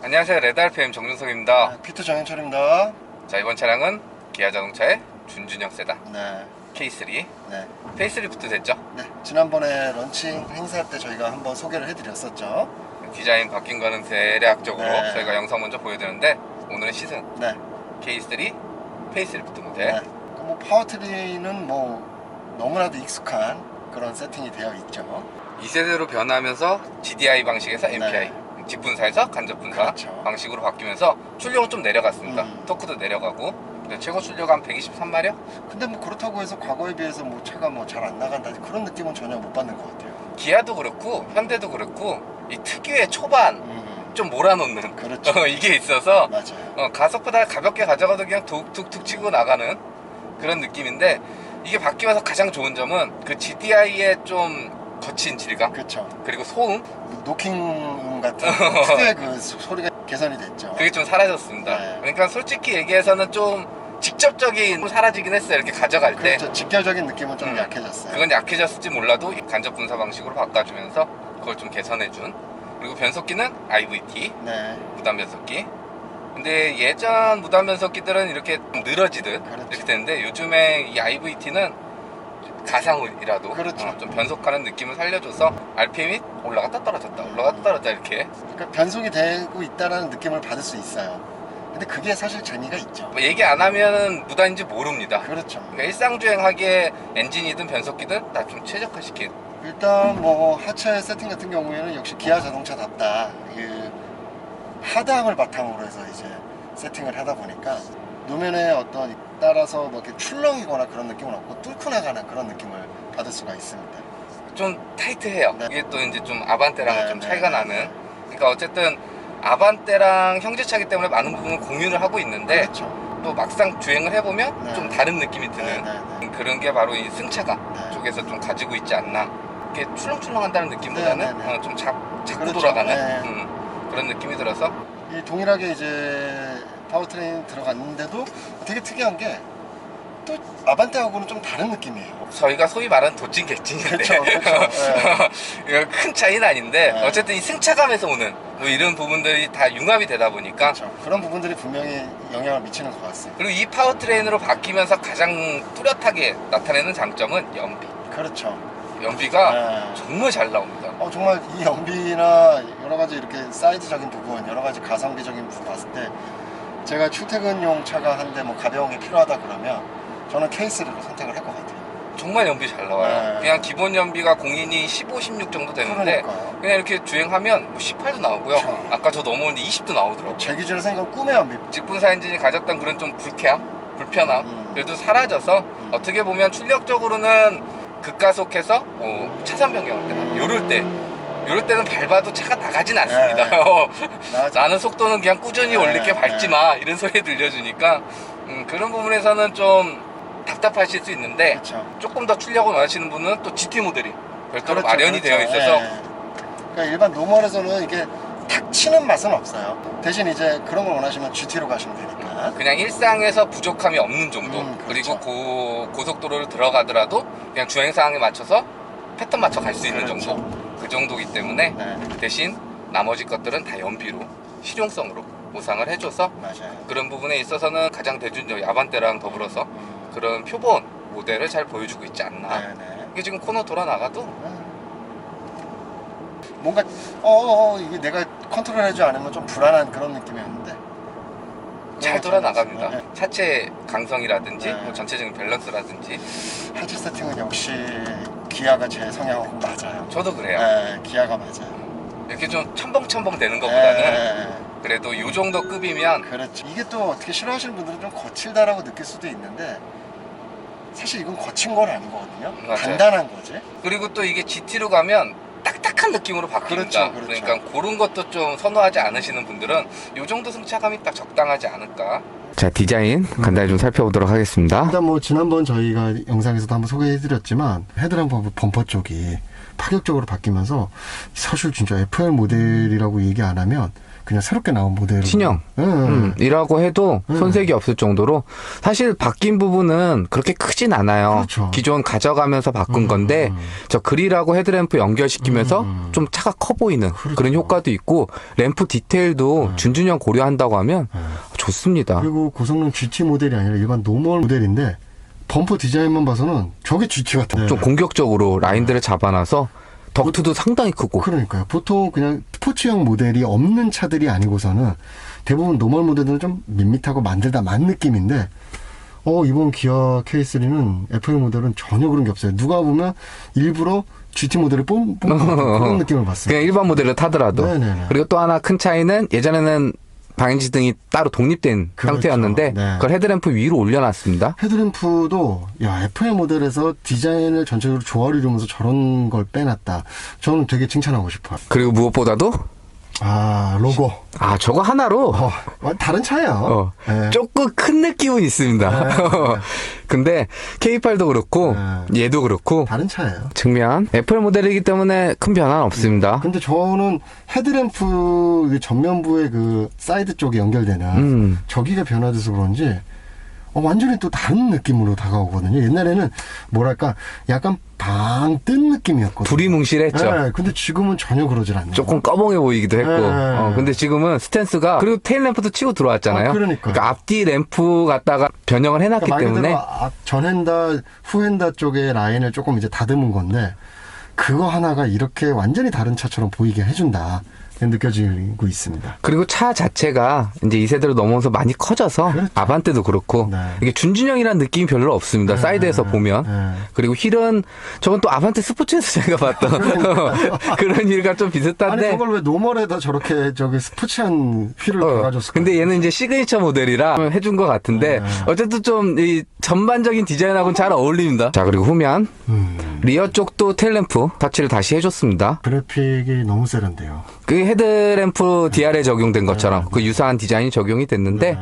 안녕하세요. 레드RPM 정준석입니다. 피터 정현철입니다. 자, 이번 차량은 기아자동차의 준준형 세단 네. K3 네. 페이스리프트 됐죠? 네. 지난번에 런칭 행사 때 저희가 한번 소개를 해드렸었죠. 디자인 바뀐 거는 대략적으로 네. 저희가 영상 먼저 보여드렸는데, 오늘은 시승 네. K3 페이스리프트 모델. 네. 뭐 파워트레인은 뭐 너무나도 익숙한 그런 세팅이 되어 있죠. 2세대로 변하면서 GDI 방식에서 MPI, 직분사에서 간접분사 그렇죠. 방식으로 바뀌면서 출력은 좀 내려갔습니다. 토크도 내려가고 최고 출력 한 123마력? 근데 뭐 그렇다고 해서 과거에 비해서 뭐 차가 뭐 잘 안 나간다 그런 느낌은 전혀 못 받는 것 같아요. 기아도 그렇고 현대도 그렇고 이 특유의 초반 좀 몰아놓는 그렇죠. 이게 있어서 맞아요. 가속 페달 가볍게 가져가도 그냥 툭툭툭 치고 나가는 그런 느낌인데, 이게 바뀌면서 가장 좋은 점은 그 GDI의 좀 거친 질감, 그렇죠. 그리고 소음, 노킹 같은 특유의 그 소리가 개선이 됐죠. 그게 좀 사라졌습니다. 네. 그러니까 솔직히 얘기해서는 좀 직접적인 사라지긴 했어요. 이렇게 가져갈 때 그렇죠. 직결적인 느낌은 좀 약해졌어요. 그건 약해졌을지 몰라도 간접 분사 방식으로 바꿔주면서 그걸 좀 개선해준. 그리고 변속기는 IVT 네. 무단 변속기. 근데 예전 무단 변속기들은 이렇게 늘어지듯 그렇죠. 이렇게 되는데, 요즘에 이 IVT는 가상이라도 그렇죠. 좀 변속하는 느낌을 살려줘서 RPM이 올라갔다 떨어졌다 올라갔다 떨어졌다 이렇게 그러니까 변속이 되고 있다는 느낌을 받을 수 있어요. 근데 그게 사실 재미가 있죠. 뭐 얘기 안 하면 무단인지 모릅니다. 그렇죠. 그러니까 일상주행하기에 엔진이든 변속기든 다 좀 최적화시킨. 일단 뭐 하체 세팅 같은 경우에는 역시 기아 자동차답다. 그 하드함을 바탕으로 해서 이제 세팅을 하다 보니까 노면에 어떤 따라서 뭐 이렇게 출렁이거나 그런 느낌은 없고 뚫고 나가는 그런 느낌을 받을 수가 있습니다. 좀 타이트해요. 네. 이게 또 이제 좀 아반떼랑은 네, 좀 네, 차이가 네, 나는. 그러니까 어쨌든 아반떼랑 형제차기 때문에 많은 부분을 공유를 하고 있는데, 그렇죠. 또 막상 주행을 해보면 네. 좀 다른 느낌이 드는 그런 게 바로 이 승차가 네. 쪽에서 좀 가지고 있지 않나. 이렇게 출렁출렁한다는 느낌보다는 네, 네, 네. 좀 자꾸 그렇죠. 돌아가는 네. 그런 느낌이 들어서. 이 동일하게 이제 파워트레인 들어갔는데도 되게 특이한 게 또 아반떼하고는 좀 다른 느낌이에요. 저희가 소위 말하는 도찐 객찐인데 그렇죠, 그렇죠. 이거 큰 차이는 아닌데, 네. 어쨌든 이 승차감에서 오는 뭐 이런 부분들이 다 융합이 되다 보니까. 그렇죠. 그런 부분들이 분명히 영향을 미치는 것 같습니다. 그리고 이 파워트레인으로 바뀌면서 가장 뚜렷하게 나타내는 장점은 연비. 그렇죠. 연비가 네. 정말 잘 나옵니다. 정말 이 연비나 여러 가지 이렇게 사이드적인 부분, 여러 가지 가성비적인 부분 봤을 때 제가 출퇴근용 차가 한 대 뭐 가벼운 게 필요하다 그러면 저는 K3를 선택을 할 것 같아요. 정말 연비 잘 나와요. 네. 그냥 기본 연비가 공인이 15, 16 정도 되는데, 그러니까요. 그냥 이렇게 주행하면 뭐 18도 나오고요. 그렇죠. 아까 저 넘어오는데 20도 나오더라고요. 제 기준으로 생각하면 꿈의 연비. 직분사 엔진이 가졌던 그런 좀 불쾌함, 불편함, 그래도 사라져서 어떻게 보면 출력적으로는 급가속해서 뭐 차선 변경할 때나 요럴 때는 밟아도 차가 나가진 않습니다. 나는 속도는 그냥 꾸준히 올릴게, 밟지 마, 이런 소리 들려주니까 그런 부분에서는 좀 답답하실 수 있는데, 그렇죠. 조금 더 출력을 원하시는 분은 또 GT 모델이 별도로 그렇죠, 마련이 그렇죠. 되어 있어서 그러니까 일반 노멀에서는 이게 탁 치는 맛은 없어요. 대신 이제 그런 걸 원하시면 GT로 가시면 되니까. 그냥 일상에서 부족함이 없는 정도. 그렇죠. 그리고 고속도로를 들어가더라도 그냥 주행 상황에 맞춰서 패턴 맞춰 갈 수 있는 그렇죠. 정도. 그 정도이기 때문에 대신 나머지 것들은 다 연비로, 실용성으로 보상을 해줘서 맞아요. 그런 부분에 있어서는 가장 대중적 아반떼랑 더불어서 그런 표본 모델을 잘 보여주고 있지 않나. 이게 지금 코너 돌아 나가도 뭔가 이게 내가 컨트롤하지 않으면 좀 불안한 그런 느낌이었는데 잘 돌아 나갑니다. 네. 차체 강성이라든지 네. 뭐 전체적인 밸런스라든지. 하체 세팅은 역시 기아가 제 성향하고 맞아요. 저도 그래요. 네, 기아가 맞아요. 이렇게 좀 첨벙첨벙 되는 것보다는 네. 그래도 이 정도 급이면. 그렇죠. 이게 또 어떻게 싫어하시는 분들은 좀 거칠다라고 느낄 수도 있는데 사실 이건 거친 건 아니거든요. 맞아요. 단단한 거지. 그리고 또 이게 GT로 가면 딱딱한 느낌으로 바뀝니다. 그렇죠. 그러니까 그런 것도 좀 선호하지 않으시는 분들은 이 정도 승차감이 딱 적당하지 않을까. 자, 디자인 간단히 좀 살펴보도록 하겠습니다. 일단 뭐 지난번 저희가 영상에서도 한번 소개해드렸지만 헤드램프 범퍼 쪽이 파격적으로 바뀌면서 사실 진짜 FL 모델이라고 얘기 안 하면 그냥 새롭게 나온 모델. 신형. 이라고 해도 손색이 없을 정도로 사실 바뀐 부분은 그렇게 크진 않아요. 그렇죠. 기존 가져가면서 바꾼 건데 저 그릴하고 헤드램프 연결시키면서 좀 차가 커 보이는 그런 효과도 있고 램프 디테일도 준준형 고려한다고 하면 좋습니다. 그리고 고성능 GT 모델이 아니라 일반 노멀 모델인데 범퍼 디자인만 봐서는 저게 GT 같아요. 좀 공격적으로 라인들을 잡아놔서 덕트도 상당히 크고. 그러니까요. 보통 그냥 스포츠형 모델이 없는 차들이 아니고서는 대부분 노멀 모델은 좀 밋밋하고 만들다 만 느낌인데 이번 기아 K3는 FL 모델은 전혀 그런 게 없어요. 누가 보면 일부러 GT 모델을 뽑은 그런 느낌을 봤어요. 그냥 일반 모델을 타더라도. 네네네. 그리고 또 하나 큰 차이는 예전에는 방향지등이 따로 독립된 그렇죠. 상태였는데 네. 그걸 헤드램프 위로 올려놨습니다. 헤드램프도 FL 모델에서 디자인을 전체적으로 조화를 이루면서 저런 걸 빼놨다. 저는 되게 칭찬하고 싶어요. 그리고 무엇보다도 로고. 저거 하나로 다른 차예요. 네. 조금 큰 느낌은 있습니다. 근데 K8도 그렇고 얘도 그렇고 다른 차예요. 측면 FL 모델이기 때문에 큰 변화는 없습니다. 근데 저는 헤드램프 전면부의 그 사이드 쪽에 연결되는 저기가 변화돼서 그런지 완전히 또 다른 느낌으로 다가오거든요. 옛날에는 뭐랄까 약간 방 뜬 느낌이었거든요. 불이 뭉실했죠. 네, 근데 지금은 전혀 그러질 않네요. 조금 꺼멍해 보이기도 했고. 네. 근데 지금은 스탠스가 그리고 테일 램프도 치고 들어왔잖아요. 그러니까 앞뒤 램프 갖다가 변형을 해놨기 때문에 전핸다 후핸다 쪽의 라인을 조금 이제 다듬은 건데 그거 하나가 이렇게 완전히 다른 차처럼 보이게 해준다. 느껴지고 있습니다. 그리고 차 자체가 이제 2세대로 넘어서 많이 커져서 그렇죠. 아반떼도 그렇고 네. 이게 준준형이라는 느낌이 별로 없습니다. 사이드에서 보면. 그리고 휠은 저건 또 아반떼 스포츠에서 제가 봤던 그런 휠과 좀 비슷한데. 아니 저걸 왜 노멀에다 저렇게 스포츠한 휠을 박아줬을까? 근데 얘는 이제 시그니처 모델이라 해준 것 같은데 어쨌든 좀 이 전반적인 디자인하고는 잘 어울립니다. 자, 그리고 후면 리어 쪽도 테일램프 터치를 다시 해줬습니다. 그래픽이 너무 세련돼요. 그 헤드램프 DR에 적용된 것처럼 그 유사한 디자인이 적용이 됐는데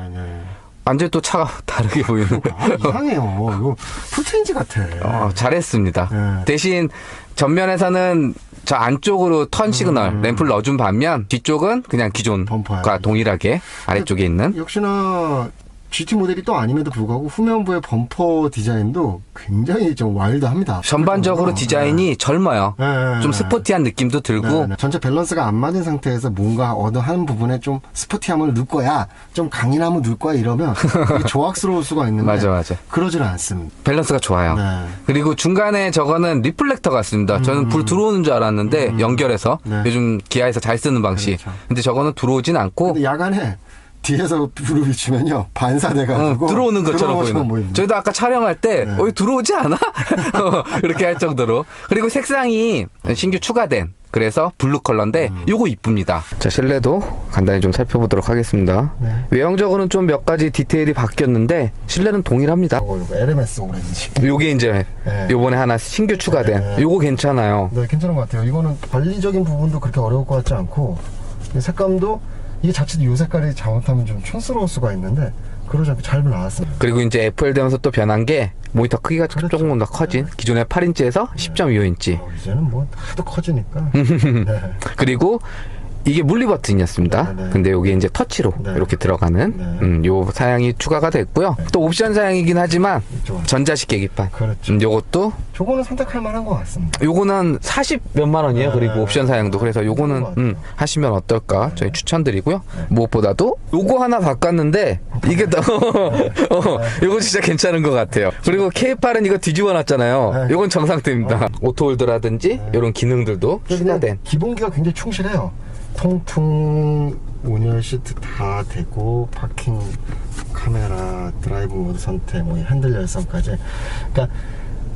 완전히 또 차가 다르게 보이는. 이상해요. 이거 풀체인지 같아. 잘했습니다. 대신 전면에서는 저 안쪽으로 턴 시그널 램프를 넣어준 반면 뒤쪽은 그냥 기존과 범퍼야. 동일하게 아래쪽에 있는. 역시나 GT 모델이 또 아님에도 불구하고 후면부의 범퍼 디자인도 굉장히 좀 와일드합니다. 전반적으로 디자인이 젊어요. 네. 좀 스포티한 느낌도 들고. 네. 전체 밸런스가 안 맞은 상태에서 뭔가 어느 한 부분에 좀 스포티함을 넣을 거야, 좀 강인함을 넣을 거야 이러면 되게 조악스러울 수가 있는데 맞아. 그러질 않습니다. 밸런스가 좋아요. 네. 그리고 중간에 저거는 리플렉터 같습니다. 저는 불 들어오는 줄 알았는데 연결해서 요즘 기아에서 잘 쓰는 방식. 그렇죠. 근데 저거는 들어오진 않고 근데 야간에 뒤에서 불을 비추면요 반사돼가지고 들어오는 것처럼 보이는. 저희도 아까 촬영할 때 들어오지 않아? 이렇게 할 정도로. 그리고 색상이 신규 추가된 그래서 블루 컬러인데 요거 이쁩니다. 자, 실내도 간단히 좀 살펴보도록 하겠습니다. 외형적으로는 좀 몇 가지 디테일이 바뀌었는데 실내는 동일합니다. 이거 LMS 오렌지. 요게 이제 요번에 하나 신규 추가된 요거 괜찮아요. 네, 괜찮은 것 같아요. 이거는 관리적인 부분도 그렇게 어려울 것 같지 않고 색감도 이게 자칫 이 색깔이 잘못하면 좀 촌스러울 수가 있는데 그러지 않고 잘 나왔습니다. 그리고 이제 FL 되면서 또 변한 게 모니터 크기가 조금 더 커진 기존의 8인치에서 10.25인치. 이제는 뭐 하도 커지니까. 그리고 이게 물리 버튼이었습니다. 근데 여기 이제 터치로 이렇게 들어가는 요 사양이 추가가 됐고요. 또 옵션 사양이긴 하지만 전자식 계기판. 그렇죠. 요것도 저거는 선택할 만한 것 같습니다. 요거는 40 몇만 원이에요. 그리고 옵션 사양도. 그래서 요거는 하시면 어떨까 저희 추천드리고요. 무엇보다도 요거 하나 바꿨는데 이게 요거 진짜 괜찮은 것 같아요. 그리고 K8은 이거 뒤집어 놨잖아요. 요건 정상태입니다. 오토홀드라든지 이런 기능들도 추가된. 기본기가 굉장히 충실해요. 통풍, 온열 시트 다 되고 파킹 카메라, 드라이브 모드 선택, 뭐 핸들 열선까지. 그러니까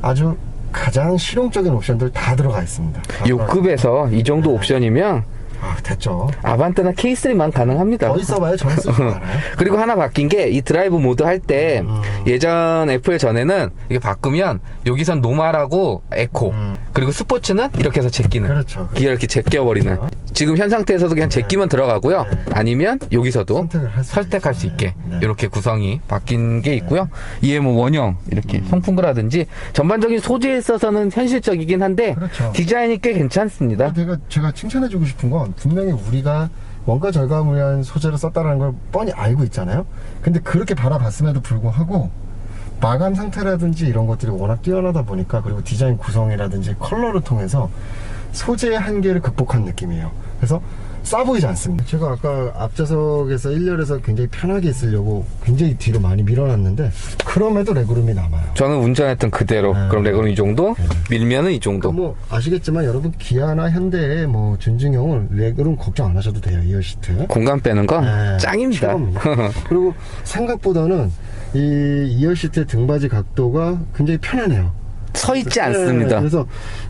아주 가장 실용적인 옵션들 다 들어가 있습니다. 요 급에서 이 정도 옵션이면 됐죠. 아반떼나 K3만 가능합니다. 더 있어봐야 저는 쓰지 않아요. 그리고 하나 바뀐 게 이 드라이브 모드 할 때 예전 FL 전에는 이게 바꾸면 여기선 노멀하고 에코 그리고 스포츠는 이렇게 해서 제끼는. 그렇죠. 기어 이렇게 제껴버리는. 지금 현 상태에서도 그냥 제끼면 들어가고요. 아니면 여기서도 선택할 수 있게 이렇게 구성이 바뀐 게 있고요. 이에 뭐 원형 이렇게 송풍구라든지 전반적인 소재에 있어서는 현실적이긴 한데 그렇죠. 디자인이 꽤 괜찮습니다. 제가 칭찬해주고 싶은 건 분명히 우리가 원가 절감을 위한 소재를 썼다는 걸 뻔히 알고 있잖아요. 근데 그렇게 바라봤음에도 불구하고 마감 상태라든지 이런 것들이 워낙 뛰어나다 보니까, 그리고 디자인 구성이라든지 컬러를 통해서 소재의 한계를 극복한 느낌이에요. 그래서 싸 보이지 않습니다. 제가 아까 앞좌석에서 1열에서 굉장히 편하게 있으려고 굉장히 뒤로 많이 밀어놨는데 그럼에도 레그룸이 남아요. 저는 운전했던 그대로. 네. 그럼 레그룸 이 정도? 네. 밀면은 이 정도. 뭐 아시겠지만 여러분, 기아나 현대의 뭐 준중형은 레그룸 걱정 안 하셔도 돼요. 2열 시트 공간 빼는 건 네, 짱입니다. 최고입니다. 그리고 생각보다는 이 2열 시트의 등받이 각도가 굉장히 편하네요. 서 있지 네, 않습니다. 그래서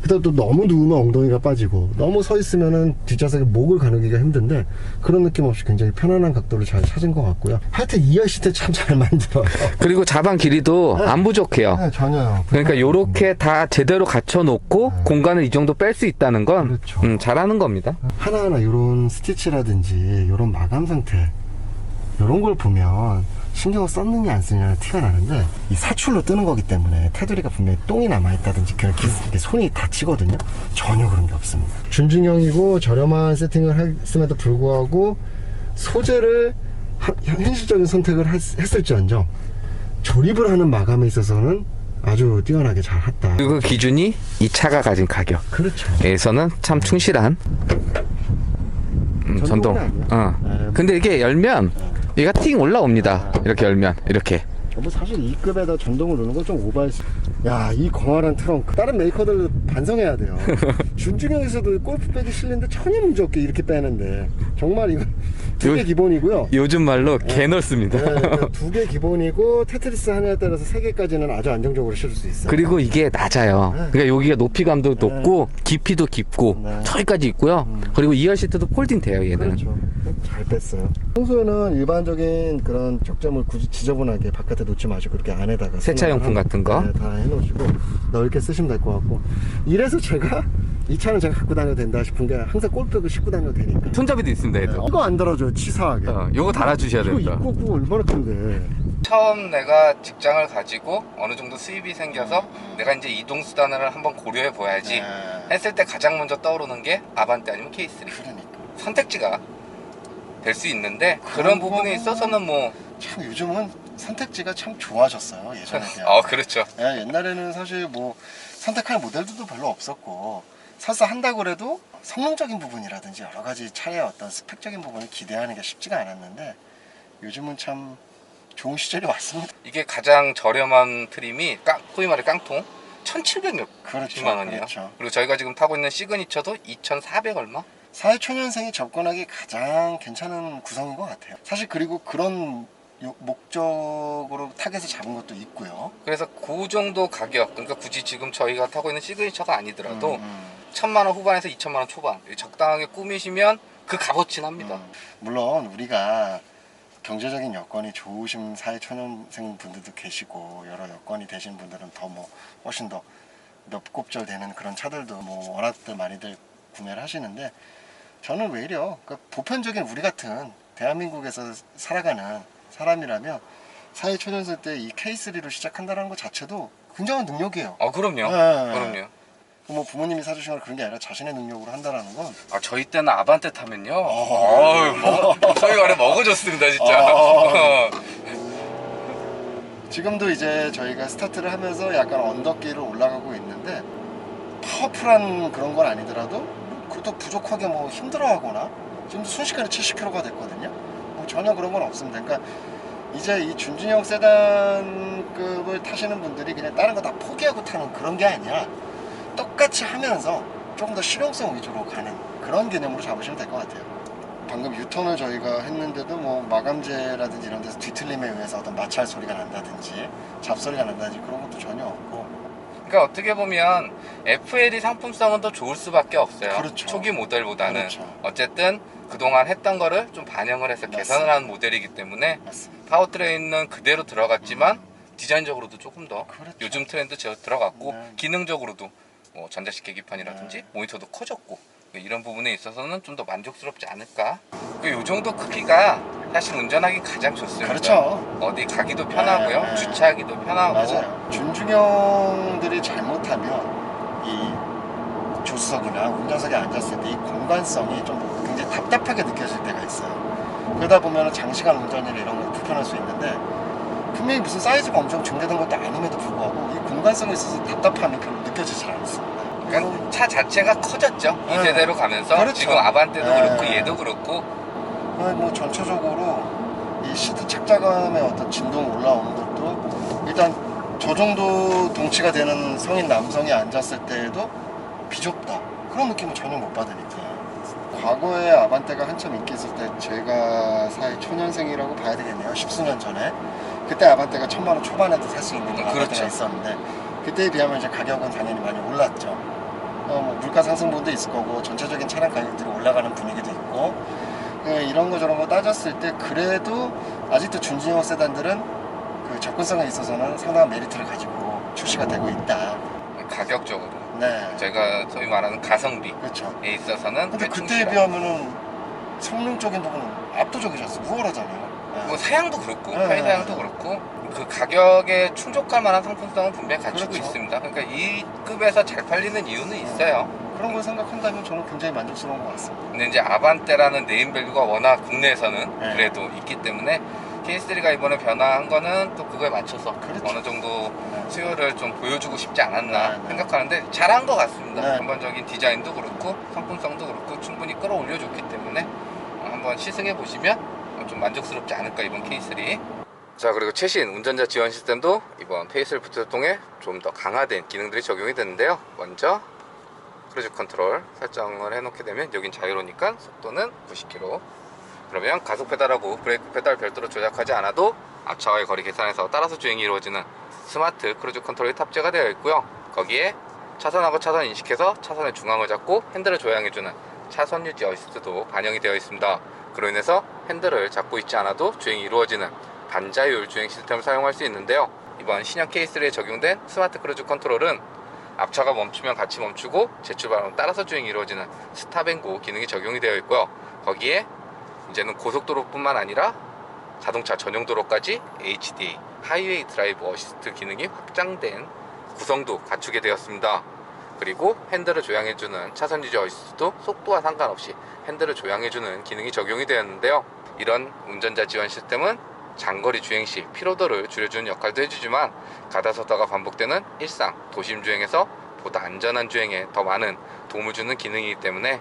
또 너무 누우면 엉덩이가 빠지고, 너무 서 있으면은 뒷좌석에 목을 가누기가 힘든데 그런 느낌 없이 굉장히 편안한 각도를 잘 찾은 것 같고요. 하여튼 2열 시트 참 잘 만들어요. 그리고 자방 길이도 네. 안 부족해요. 네, 전혀요. 그러니까 요렇게 다 제대로 갖춰놓고 공간을 이 정도 뺄 수 있다는 건 그렇죠. 잘하는 겁니다. 하나하나 이런 스티치라든지 이런 마감 상태, 이런 걸 보면 신경을 썼느냐 안 쓰느냐 티가 나는데, 이 사출로 뜨는 거기 때문에 테두리가 분명히 똥이 남아있다든지 이렇게 손이 다치거든요. 전혀 그런 게 없습니다. 준중형이고 저렴한 세팅을 했음에도 불구하고 소재를 현실적인 선택을 했을지언정 조립을 하는 마감에 있어서는 아주 뛰어나게 잘 했다. 그리고 그 기준이 이 차가 가진 가격에서는 그렇죠. 참 충실한 전동. 아니야? 근데 이게 열면 얘가 팅 올라옵니다. 이렇게 열면 이렇게. 뭐 사실 2급에다 전동을 넣는 건 좀 오버했어. 야, 이 광활한 트렁크 다른 메이커들도 반성해야 돼요. 준중형에서도 골프백이 실리는데 전혀 문제 없게 이렇게 빼는데 정말 이거 두 개 기본이고요. 요즘 말로 개 넓습니다. 두 개 기본이고 테트리스 하나에 따라서 3개까지는 아주 안정적으로 실을 수 있어요. 그리고 이게 낮아요. 네. 그러니까 여기가 높이감도 높고 깊이도 깊고 네. 저기까지 있고요. 그리고 2열 시트도 폴딩 돼요, 얘는. 그렇죠. 잘 뺐어요. 평소에는 일반적인 그런 적재물 굳이 지저분하게 바깥에 놓지 마시고 그렇게 안에다가 세차용품 같은 거. 네, 다 해놓으시고 넓게 쓰시면 될 것 같고, 이래서 제가 이 차는 제가 갖고 다녀도 된다 싶은 게 항상 골프백을 싣고 다녀도 되니까. 손잡이도 있습니다, 얘도. 이거 안 달아줘요, 치사하게. 요거 달아주셔야 이거 됩니다. 입고 얼마나 큰데. 처음 내가 직장을 가지고 어느 정도 수입이 생겨서 내가 이제 이동 수단을 한번 고려해 보야지 했을 때 가장 먼저 떠오르는 게 아반떼 아니면 K3. 그러니까. 선택지가 될 수 있는데 그런 부분에 있어서는 뭐 참 요즘은 선택지가 참 좋아졌어요, 예전에 비하면. 그렇죠. 예, 옛날에는 사실 뭐 선택할 모델들도 별로 없었고, 설사 한다고 그래도 성능적인 부분이라든지 여러 가지 차의 어떤 스펙적인 부분을 기대하는 게 쉽지가 않았는데 요즘은 참 좋은 시절이 왔습니다. 이게 가장 저렴한 트림이 소위 말해 깡통 1,700몇 그렇죠. 10만 원이에요. 그렇죠. 그리고 저희가 지금 타고 있는 시그니처도 2,400 얼마? 사회초년생이 접근하기 가장 괜찮은 구성인 것 같아요. 사실 그리고 그런 목적으로 타겟을 잡은 것도 있고요. 그래서 그 정도 가격, 그러니까 굳이 지금 저희가 타고 있는 시그니처가 아니더라도 1,000만 원 후반에서 2,000만 원 초반 적당하게 꾸미시면 그 값어치는 합니다. 물론 우리가 경제적인 여건이 좋으신 사회초년생 분들도 계시고 여러 여건이 되신 분들은 더 뭐 훨씬 더 몇 곱절 되는 그런 차들도 뭐 워낙들 많이들 구매를 하시는데, 저는 외려 그러니까 보편적인 우리 같은 대한민국에서 살아가는 사람이라면 사회초년생 때 이 K3로 시작한다는 것 자체도 굉장한 능력이에요. 그럼요. 네. 그럼요. 뭐 부모님이 사주신 걸 그런 게 아니라 자신의 능력으로 한다는 건 저희 때는 아반떼 타면요. 저희 말에 먹어줬습니다, 진짜. 지금도 이제 저희가 스타트를 하면서 약간 언덕길을 올라가고 있는데 파워풀한 그런 건 아니더라도 그것도 부족하게 뭐 힘들어하거나, 지금 순식간에 70km가 됐거든요. 뭐 전혀 그런 건 없습니다. 그러니까 이제 이 준중형 세단급을 타시는 분들이 그냥 다른 거 다 포기하고 타는 그런 게 아니라 똑같이 하면서 조금 더 실용성 위주로 가는 그런 개념으로 잡으시면 될 것 같아요. 방금 유턴을 저희가 했는데도 뭐 마감재라든지 이런 데서 뒤틀림에 의해서 어떤 마찰 소리가 난다든지 잡소리가 난다든지 그런 것도 전혀 없고. 그러니까 어떻게 보면 FLE 상품성은 더 좋을 수밖에 없어요. 그렇죠. 초기 모델보다는. 그렇죠. 어쨌든 그동안 했던 거를 좀 반영을 해서 개선을 하는 모델이기 때문에 맞습니다. 파워트레인은 그대로 들어갔지만 디자인적으로도 조금 더 그렇죠. 요즘 트렌드 들어갔고 네. 기능적으로도 뭐 전자식 계기판이라든지 네. 모니터도 커졌고 이런 부분에 있어서는 좀 더 만족스럽지 않을까. 요 정도 크기가 사실 운전하기 가장 좋습니다. 그렇죠. 어디 가기도 편하고요. 네. 주차하기도 편하고. 맞아요. 준중형들이 잘못하면 이 조수석이나 운전석에 앉았을 때 이 공간성이 좀 굉장히 답답하게 느껴질 때가 있어요. 그러다 보면 장시간 운전이나 이런 거 불편할 수 있는데 분명히 무슨 사이즈가 엄청 증대된 것도 아님에도 불구하고 이 공간성에 있어서 답답함이 별로 느껴지지 않습니다. 그러니까 차 자체가 커졌죠. 이 네. 세대로 가면서 그렇죠. 지금 아반떼도 네. 그렇고 얘도 그렇고 뭐 전체적으로 이 시트 착자감의 어떤 진동 올라오는 것도 일단 저 정도 덩치가 되는 성인 남성이 앉았을 때에도 비좁다 그런 느낌을 전혀 못 받으니까. 과거에 아반떼가 한참 인기 있을 때 제가 사회 초년생이라고 봐야 되겠네요. 십수년 전에 그때 아반떼가 1000만원 초반에도 살 수 있는 아반떼가 그렇죠. 있었는데 그때에 비하면 이제 가격은 당연히 많이 올랐죠. 뭐 물가 상승분도 있을 거고 전체적인 차량 가격들이 올라가는 분위기도 있고 이런 거 저런 거 따졌을 때 그래도 아직도 준진형 세단들은 그 접근성에 있어서는 상당한 메리트를 가지고 출시가 되고 있다. 가격적으로 네. 저희가 소위 말하는 가성비에 그렇죠. 있어서는 근데 꽤 그때에 충실하고. 비하면은 성능적인 부분은 압도적이잖아요. 우월하잖아요. 네. 뭐 사양도 그렇고 네. 편의 사양도 그렇고 그 가격에 충족할 만한 상품성은 분명히 갖추고 그렇죠. 있습니다. 그러니까 이 급에서 잘 팔리는 이유는 있어요. 그런 걸 생각한다면 저는 굉장히 만족스러운 것 같습니다. 근데 이제 아반떼라는 네임밸류가 워낙 국내에서는 네. 그래도 있기 때문에 K3가 이번에 변화한 거는 또 그거에 맞춰서 그렇죠. 어느 정도 네. 수요를 좀 보여주고 싶지 않았나 네, 네. 생각하는데 잘한 것 같습니다. 네. 전반적인 디자인도 그렇고 상품성도 그렇고 충분히 끌어올려줬기 때문에 한번 시승해 보시면 좀 만족스럽지 않을까 이번 K3. 자, 그리고 최신 운전자 지원 시스템도 이번 페이스리프트를 통해 좀 더 강화된 기능들이 적용이 되는데요. 먼저 크루즈 컨트롤 설정을 해놓게 되면 여긴 자유로니까 속도는 90km. 그러면 가속 페달하고 브레이크 페달 별도로 조작하지 않아도 앞차와의 거리 계산에서 따라서 주행이 이루어지는 스마트 크루즈 컨트롤이 탑재가 되어 있고요. 거기에 차선하고 차선 인식해서 차선의 중앙을 잡고 핸들을 조향해주는 차선 유지 어시스트도 반영이 되어 있습니다. 그로 인해서 핸들을 잡고 있지 않아도 주행이 이루어지는 반자율 주행 시스템을 사용할 수 있는데요. 이번 신형 K3에 적용된 스마트 크루즈 컨트롤은 앞차가 멈추면 같이 멈추고 재출발하면 따라서 주행이 이루어지는 스탑앤고 기능이 적용이 되어 있고요. 거기에 이제는 고속도로뿐만 아니라 자동차 전용 도로까지 HDA 하이웨이 드라이브 어시스트 기능이 확장된 구성도 갖추게 되었습니다. 그리고 핸들을 조향해주는 차선 유지 어시스트도 속도와 상관없이 핸들을 조향해주는 기능이 적용이 되었는데요. 이런 운전자 지원 시스템은 장거리 주행 시 피로도를 줄여주는 역할도 해주지만 가다서다가 반복되는 일상 도심 주행에서 보다 안전한 주행에 더 많은 도움을 주는 기능이기 때문에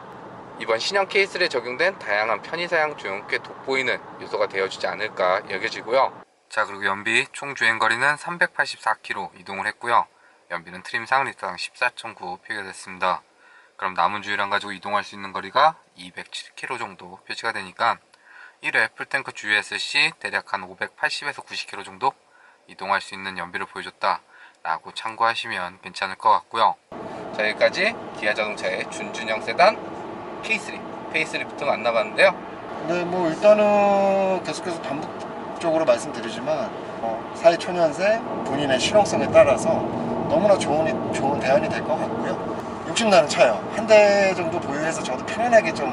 이번 신형 K3에 적용된 다양한 편의사양 중 꽤 돋보이는 요소가 되어주지 않을까 여겨지고요. 자, 그리고 연비 총 주행거리는 384km 이동을 했고요. 연비는 트림상 리터당 14.9 표기됐습니다. 그럼 남은 주유량 가지고 이동할 수 있는 거리가 207km 정도 표시가 되니까 1회 풀탱크 주유했을 시 대략 한 580에서 90km 정도 이동할 수 있는 연비를 보여줬다 라고 참고하시면 괜찮을 것 같고요. 자, 여기까지 기아 자동차의 준준형 세단 K3 페이스리프트 만나봤는데요. 네, 뭐 일단은 계속해서 반복적으로 말씀드리지만 사회 초년생 본인의 실용성에 따라서 너무나 좋은 대안이 될 것 같고요. 욕심나는 차요. 한 대 정도 보유해서 저도 편안하게 좀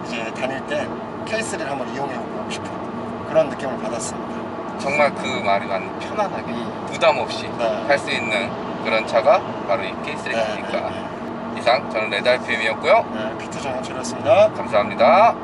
이제 다닐 때 K3를 한번 이용해보고 싶은 그런 느낌을 받았습니다. 정말 그 말이 맞는 편안하게 부담 없이 네. 탈 수 있는 그런 차가 바로 이 K3니까. 이상 저는 레드 RPM이었고요. 네, 피트 정영철이었습니다. 감사합니다.